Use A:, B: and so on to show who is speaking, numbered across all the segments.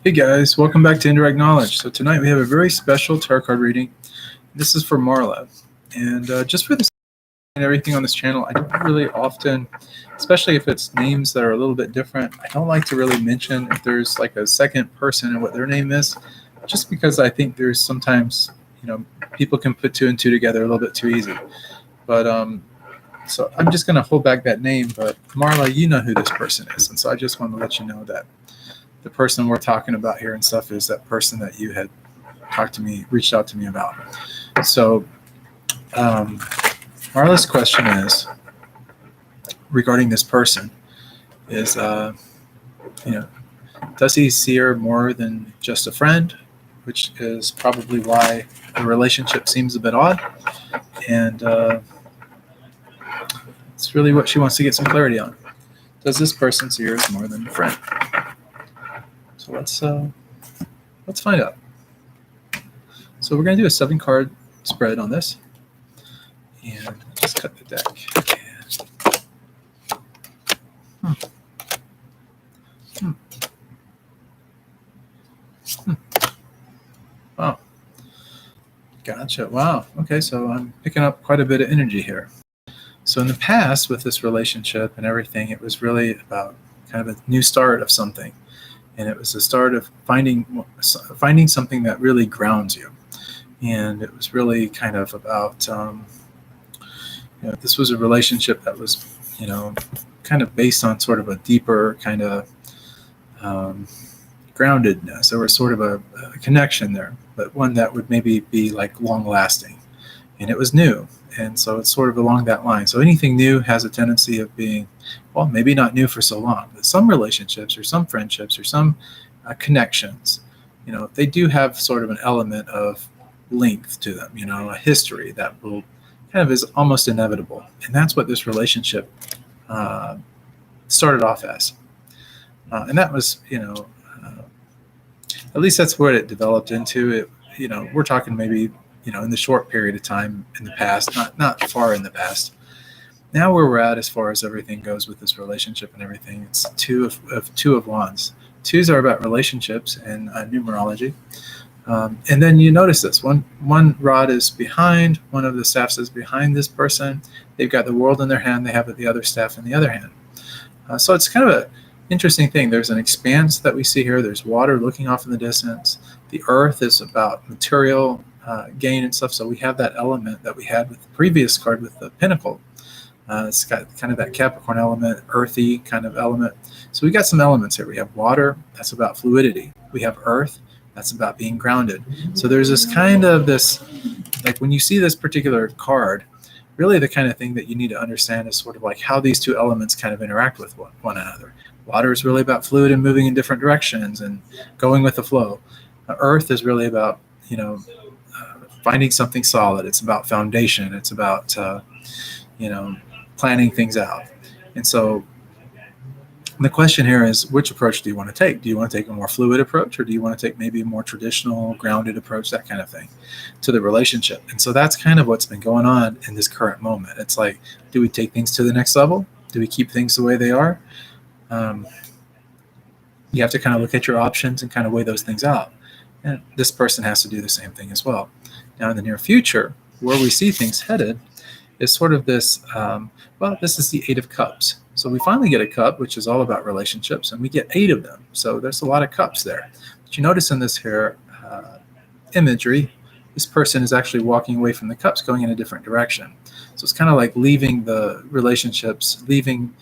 A: Hey guys, welcome back to Indirect Knowledge. So tonight we have a very special tarot card reading. This is for Marla. And just for this and everything on this channel, I don't really often, especially if it's names that are a little bit different, I don't like to really mention if there's like a second person and what their name is, just because I think there's sometimes, people can put two and two together a little bit too easy. But so I'm just going to hold back that name, but Marla, you know who this person is. And so I just want to let you know that the person we're talking about here and stuff is that person that you had reached out to me about. So Marla's question is regarding this person is, does he see her more than just a friend, which is probably why the relationship seems a bit odd. And it's really what she wants to get some clarity on. Does this person see her as more than a friend? So let's find out. So we're going to do a 7-card spread on this, and just cut the deck. Wow. Gotcha. Wow. Okay, so I'm picking up quite a bit of energy here. So in the past, with this relationship and everything, it was really about kind of a new start of something. And it was the start of finding something that really grounds you. And it was really kind of about, this was a relationship that was, kind of based on sort of a deeper kind of groundedness. There was sort of a connection there, but one that would maybe be like long lasting. And it was new. And so it's sort of along that line. So anything new has a tendency of being, well, maybe not new for so long, but some relationships or some friendships or some connections, they do have sort of an element of length to them, a history that will kind of is almost inevitable. And that's what this relationship started off as. And that was, at least that's what it developed into. It, we're talking maybe, in the short period of time in the past, not far in the past. Now where we're at as far as everything goes with this relationship and everything, it's two of wands. Twos are about relationships and numerology. And then you notice this, one rod is behind, one of the staffs is behind this person. They've got the world in their hand, they have the other staff in the other hand. So it's kind of an interesting thing. There's an expanse that we see here. There's water looking off in the distance. The earth is about material gain and stuff. So we have that element that we had with the previous card with the pentacle. It's got kind of that Capricorn element, earthy kind of element. So we got some elements here. We have water, that's about fluidity. We have earth, that's about being grounded. So there's this kind of like when you see this particular card, really the kind of thing that you need to understand is sort of like how these two elements kind of interact with one another. Water is really about fluid and moving in different directions and going with the flow. Earth is really about, finding something solid. It's about foundation. It's about, planning things out. And so the question here is, which approach do you want to take? Do you want to take a more fluid approach, or do you want to take maybe a more traditional, grounded approach, that kind of thing, to the relationship? And so that's kind of what's been going on in this current moment. It's like, do we take things to the next level? Do we keep things the way they are? You have to kind of look at your options and kind of weigh those things out. And this person has to do the same thing as well. Now, in the near future, where we see things headed is sort of this, this is the 8 of Cups. So we finally get a cup, which is all about relationships, and we get 8 of them. So there's a lot of cups there. But you notice in this here imagery, this person is actually walking away from the cups, going in a different direction. So it's kind of like leaving the relationships, leaving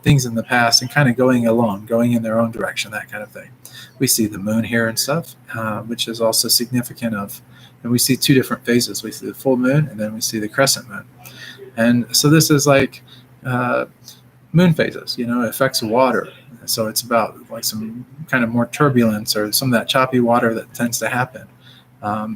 A: things in the past and kind of going alone, going in their own direction, that kind of thing. We see the moon here and stuff, which is also significant of, and we see 2 different phases. We see the full moon, and then we see the crescent moon. And so this is like moon phases, it affects water. So it's about like some kind of more turbulence or some of that choppy water that tends to happen.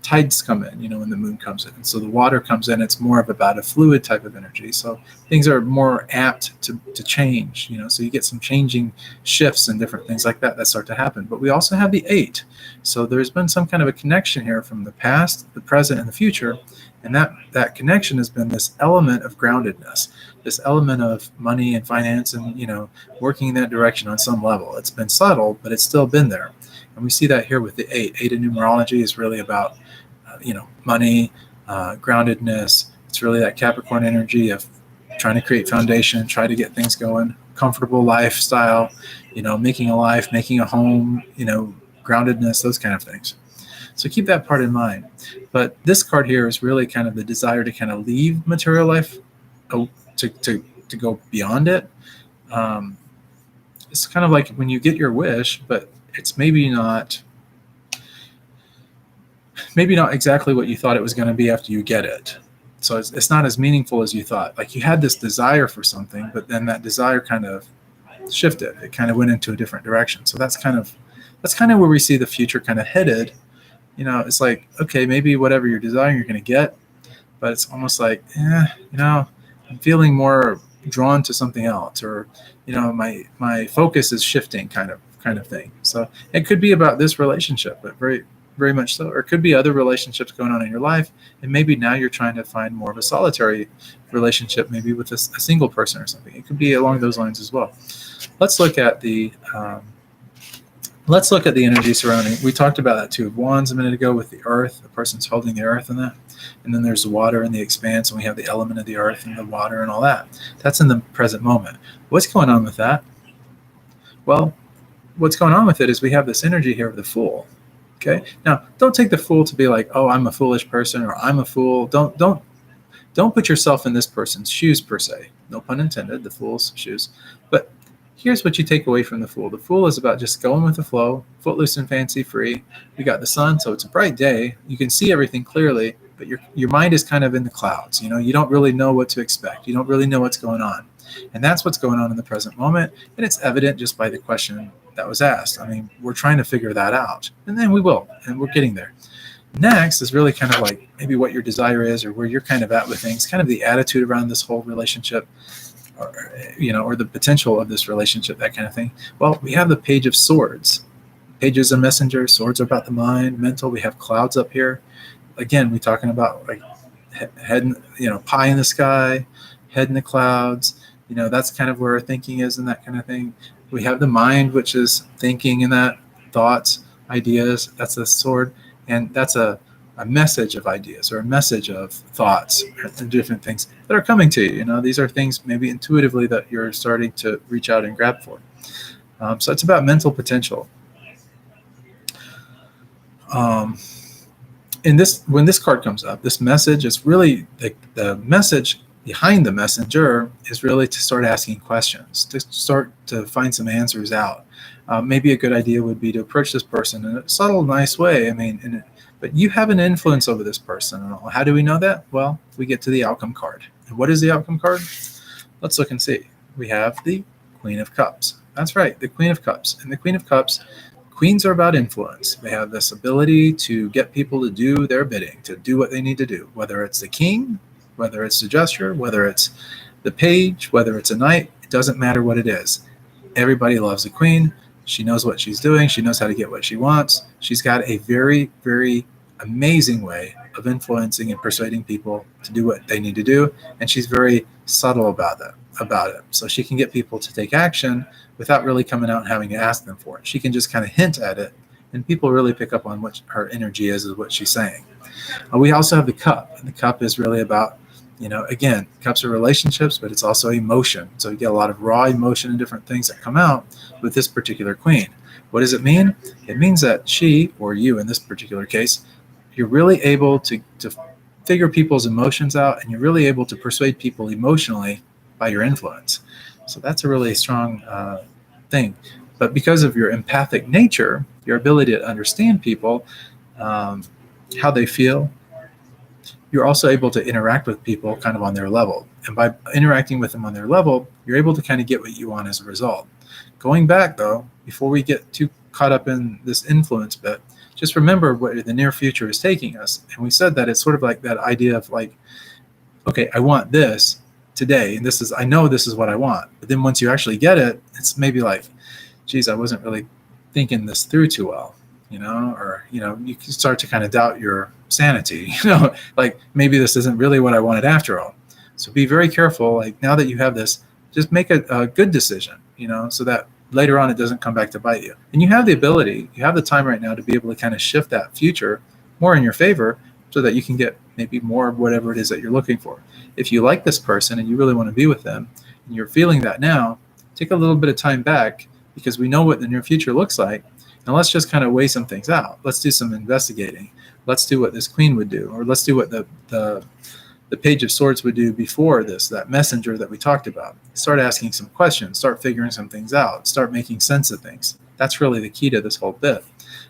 A: Tides come in, when the moon comes in. And so the water comes in, it's more of about a fluid type of energy. So things are more apt to change, so you get some changing shifts and different things like that start to happen. But we also have the 8. So there's been some kind of a connection here from the past, the present, and the future. And that connection has been this element of groundedness, this element of money and finance and, working in that direction on some level. It's been subtle, but it's still been there. And we see that here with the 8. 8 in numerology is really about, money, groundedness. It's really that Capricorn energy of trying to create foundation, try to get things going, comfortable lifestyle, making a life, making a home, groundedness, those kind of things. So keep that part in mind. But this card here is really kind of the desire to kind of leave material life, to go beyond it. It's kind of like when you get your wish, but it's maybe not exactly what you thought it was going to be after you get it. So it's not as meaningful as you thought. Like you had this desire for something, but then that desire kind of shifted. It kind of went into a different direction. So that's kind of where we see the future kind of headed. It's like, okay, maybe whatever you're desiring, you're going to get, but it's almost like, I'm feeling more drawn to something else, or, my focus is shifting kind of thing. So it could be about this relationship, but very, very much so. Or it could be other relationships going on in your life. And maybe now you're trying to find more of a solitary relationship, maybe with a single person or something. It could be along those lines as well. Let's look at the energy surrounding. We talked about that 2 of Wands a minute ago with the earth. The person's holding the earth in that. And then there's the water and the expanse, and we have the element of the earth and the water and all that. That's in the present moment. What's going on with that? Well, what's going on with it is we have this energy here of the Fool. Okay. Now, don't take the Fool to be like, oh, I'm a foolish person, or I'm a fool. Don't put yourself in this person's shoes per se. No pun intended. The Fool's shoes. But here's what you take away from the Fool. The Fool is about just going with the flow, footloose and fancy free. We got the sun, so it's a bright day. You can see everything clearly, but your mind is kind of in the clouds. You don't really know what to expect. You don't really know what's going on. And that's what's going on in the present moment. And it's evident just by the question that was asked. I mean, we're trying to figure that out. And then we will, and we're getting there. Next is really kind of like maybe what your desire is, or where you're kind of at with things, kind of the attitude around this whole relationship, or the potential of this relationship, that kind of thing. Well, we have the Page of Swords. Page is a messenger. Swords are about the mind, mental. We have clouds up here. Again, we're talking about like head, pie in the sky, head in the clouds. That's kind of where our thinking is and that kind of thing. We have the mind, which is thinking and that, thoughts, ideas. That's a sword. And that's a message of ideas, or a message of thoughts and different things that are coming to you. These are things maybe intuitively that you're starting to reach out and grab for. So it's about mental potential. When this card comes up, this message is really the message behind the messenger is really to start asking questions, to start to find some answers out. Maybe a good idea would be to approach this person in a subtle, nice way. But you have an influence over this person. How do we know that? Well, we get to the outcome card. And what is the outcome card? Let's look and see. We have the Queen of Cups. That's right, the Queen of Cups. And the Queen of Cups, queens are about influence. They have this ability to get people to do their bidding, to do what they need to do, whether it's the king, whether it's the gesture, whether it's the page, whether it's a knight. It doesn't matter what it is. Everybody loves a queen. She knows what she's doing. She knows how to get what she wants. She's got a very, very amazing way of influencing and persuading people to do what they need to do. And she's very subtle about it. So she can get people to take action without really coming out and having to ask them for it. She can just kind of hint at it, and people really pick up on what her energy is what she's saying. We also have the cup. And the cup is really about, again, cups are relationships, but it's also emotion. So you get a lot of raw emotion and different things that come out with this particular queen. What does it mean? It means that she, or you in this particular case, you're really able to figure people's emotions out, and you're really able to persuade people emotionally by your influence. So that's a really strong thing. But because of your empathic nature, your ability to understand people, how they feel, you're also able to interact with people kind of on their level. And by interacting with them on their level, you're able to kind of get what you want as a result. Going back, though, before we get too caught up in this influence bit, just remember where the near future is taking us. And we said that it's sort of like that idea of like, okay, I want this today, and I know this is what I want. But then once you actually get it, it's maybe like, geez, I wasn't really thinking this through too well. or you can start to kind of doubt your sanity, like maybe this isn't really what I wanted after all. So be very careful. Like now that you have this, just make a good decision, so that later on it doesn't come back to bite you. And you have the ability, you have the time right now to be able to kind of shift that future more in your favor so that you can get maybe more of whatever it is that you're looking for. If you like this person and you really want to be with them and you're feeling that now, take a little bit of time back, because we know what the near future looks like. And let's just kind of weigh some things out. Let's do some investigating. Let's do what this queen would do, or let's do what the Page of Swords would do before this, that messenger that we talked about. Start asking some questions, start figuring some things out, start making sense of things. That's really the key to this whole bit.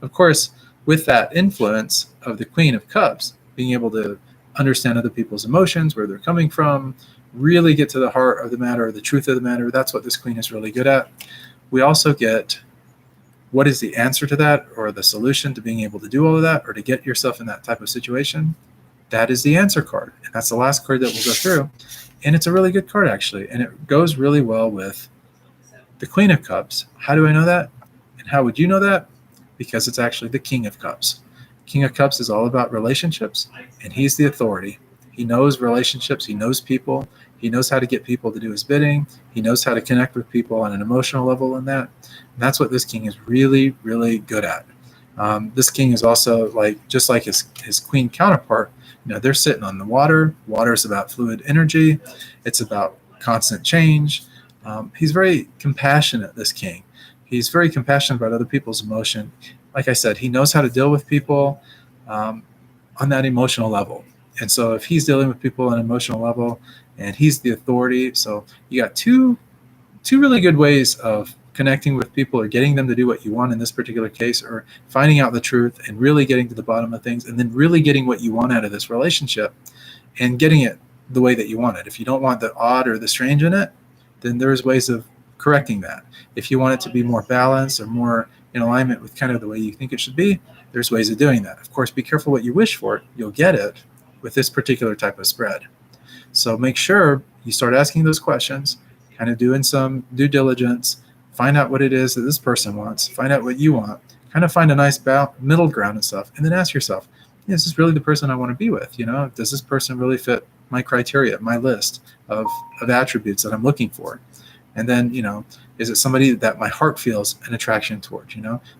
A: Of course, with that influence of the Queen of Cups, being able to understand other people's emotions, where they're coming from, really get to the heart of the matter, the truth of the matter, that's what this queen is really good at. We also get what is the answer to that, or the solution to being able to do all of that, or to get yourself in that type of situation. That is the answer card. And that's the last card that we'll go through. And it's a really good card, actually. And it goes really well with the Queen of Cups. How do I know that? And how would you know that? Because it's actually the King of Cups. King of Cups is all about relationships, and he's the authority. He knows relationships. He knows people. He knows how to get people to do his bidding. He knows how to connect with people on an emotional level in that. And that's what this king is really, really good at. This king is also just like his queen counterpart. They're sitting on the water. Water is about fluid energy. It's about constant change. He's very compassionate, this king. He's very compassionate about other people's emotion. Like I said, he knows how to deal with people on that emotional level. And so if he's dealing with people on an emotional level and he's the authority, so you got two really good ways of connecting with people, or getting them to do what you want in this particular case, or finding out the truth and really getting to the bottom of things, and then really getting what you want out of this relationship and getting it the way that you want it. If you don't want the odd or the strange in it, then there's ways of correcting that. If you want it to be more balanced or more in alignment with kind of the way you think it should be, there's ways of doing that. Of course, be careful what you wish for. You'll get it with this particular type of spread. So make sure you start asking those questions, kind of doing some due diligence, find out what it is that this person wants, find out what you want, kind of find a nice middle ground and stuff, and then ask yourself, is this really the person I want to be with? Does this person really fit my criteria, my list of attributes that I'm looking for? And then, is it somebody that my heart feels an attraction towards?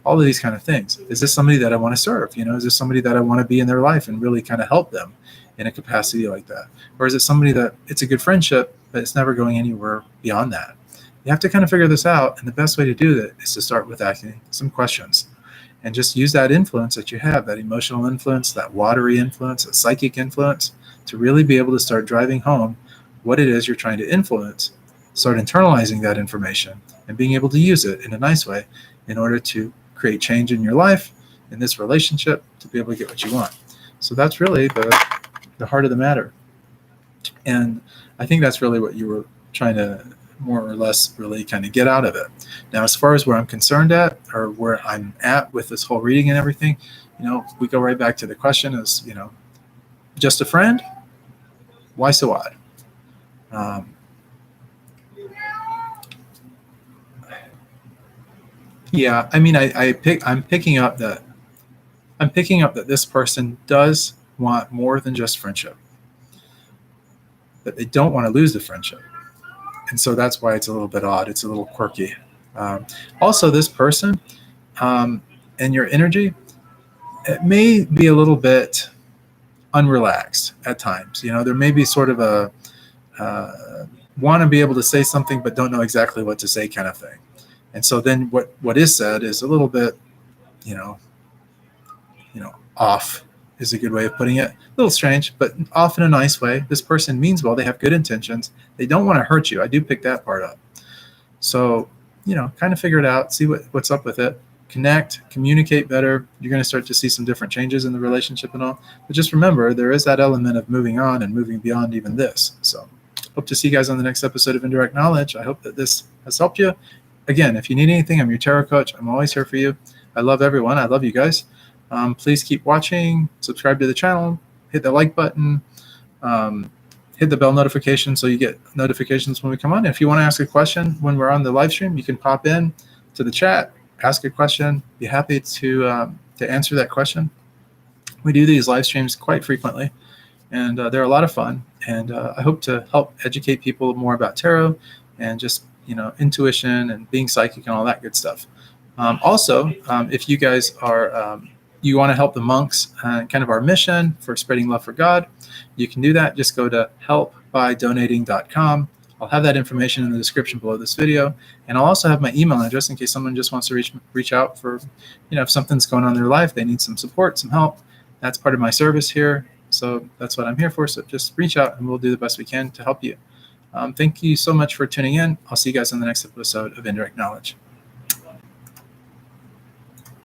A: All of these kind of things. Is this somebody that I want to serve? Is this somebody that I want to be in their life and really kind of help them in a capacity like that? Or is it somebody that it's a good friendship, but it's never going anywhere beyond that? You have to kind of figure this out. And the best way to do that is to start with asking some questions and just use that influence that you have, that emotional influence, that watery influence, that psychic influence, to really be able to start driving home what it is you're trying to influence. Start internalizing that information and being able to use it in a nice way in order to create change in your life, in this relationship, to be able to get what you want. So that's really the heart of the matter. And I think that's really what you were trying to more or less really kind of get out of it. Now, as far as where I'm concerned at, or where I'm at with this whole reading and everything, we go right back to the question is, just a friend? Why so odd? Yeah, I mean, I'm picking up that this person does want more than just friendship. That they don't want to lose the friendship, and so that's why it's a little bit odd. It's a little quirky. Also, this person and your energy, it may be a little bit unrelaxed at times. There may be sort of a want to be able to say something but don't know exactly what to say kind of thing. And so then what is said is a little bit, off is a good way of putting it. A little strange, but off in a nice way. This person means well. They have good intentions. They don't want to hurt you. I do pick that part up. So, kind of figure it out, see what's up with it, connect, communicate better. You're going to start to see some different changes in the relationship and all. But just remember, there is that element of moving on and moving beyond even this. So hope to see you guys on the next episode of Indirect Knowledge. I hope that this has helped you. Again, if you need anything, I'm your tarot coach. I'm always here for you. I love everyone. I love you guys. Please keep watching. Subscribe to the channel. Hit the like button. Hit the bell notification so you get notifications when we come on. And if you want to ask a question when we're on the live stream, you can pop in to the chat, ask a question. Be happy to to answer that question. We do these live streams quite frequently, and they're a lot of fun. And I hope to help educate people more about tarot and just, intuition and being psychic and all that good stuff. Also, if you guys are you want to help the monks, kind of our mission for spreading love for God, you can do that. Just go to helpbydonating.com. I'll have that information in the description below this video, and I'll also have my email address in case someone just wants to reach out for, if something's going on in their life, they need some support, some help. That's part of my service here, so that's what I'm here for. So just reach out, and we'll do the best we can to help you. Thank you so much for tuning in. I'll see you guys on the next episode of Indirect Knowledge.